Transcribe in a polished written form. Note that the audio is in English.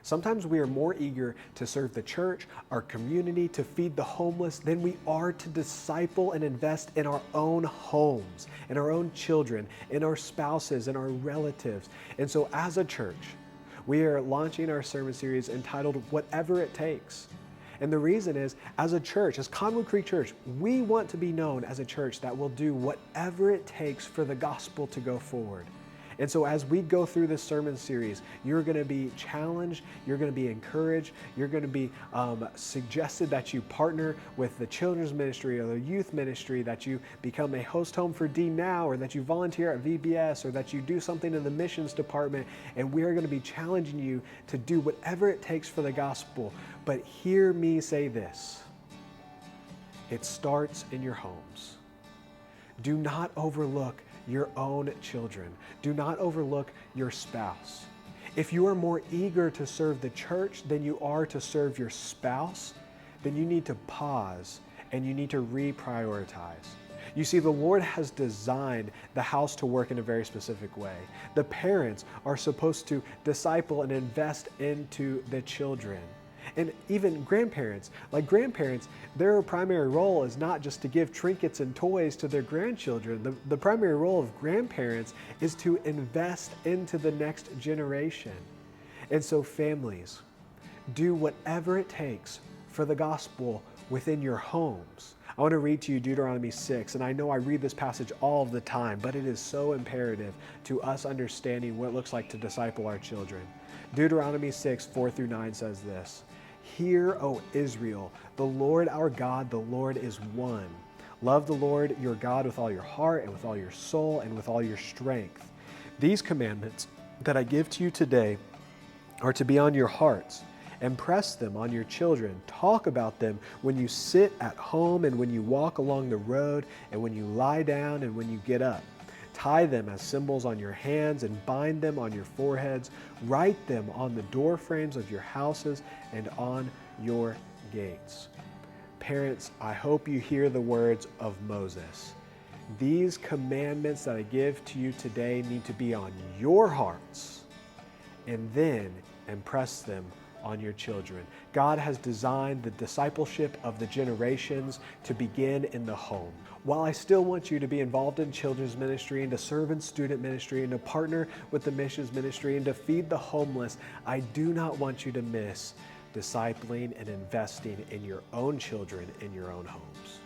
Sometimes we are more eager to serve the church, our community, to feed the homeless than we are to disciple and invest in our own homes, in our own children, in our spouses, in our relatives. And so as a church, we are launching our sermon series entitled Whatever It Takes. And the reason is, as a church, as Conwood Creek Church, we want to be known as a church that will do whatever it takes for the gospel to go forward. And so as we go through this sermon series, you're going to be challenged, you're going to be encouraged, you're going to be suggested that you partner with the children's ministry or the youth ministry, that you become a host home for D Now, or that you volunteer at VBS, or that you do something in the missions department. And we are going to be challenging you to do whatever it takes for the gospel. But hear me say this: it starts in your homes. Do not overlook your own children. Do not overlook your spouse. If you are more eager to serve the church than you are to serve your spouse, then you need to pause and you need to reprioritize. You see, the Lord has designed the house to work in a very specific way. The parents are supposed to disciple and invest into the children. And even grandparents, their primary role is not just to give trinkets and toys to their grandchildren. The primary role of grandparents is to invest into the next generation. And so families, do whatever it takes for the gospel within your homes. I want to read to you Deuteronomy 6, and I know I read this passage all of the time, but it is so imperative to us understanding what it looks like to disciple our children. Deuteronomy 6, 4-9 says this: "Hear, O Israel, the Lord our God, the Lord is one. Love the Lord your God with all your heart and with all your soul and with all your strength. These commandments that I give to you today are to be on your hearts. Impress them on your children. Talk about them when you sit at home and when you walk along the road and when you lie down and when you get up. Tie them as symbols on your hands and bind them on your foreheads. Write them on the door frames of your houses and on your gates." Parents, I hope you hear the words of Moses. These commandments that I give to you today need to be on your hearts, and then impress them on your children. God has designed the discipleship of the generations to begin in the home. While I still want you to be involved in children's ministry and to serve in student ministry and to partner with the missions ministry and to feed the homeless, I do not want you to miss discipling and investing in your own children in your own homes.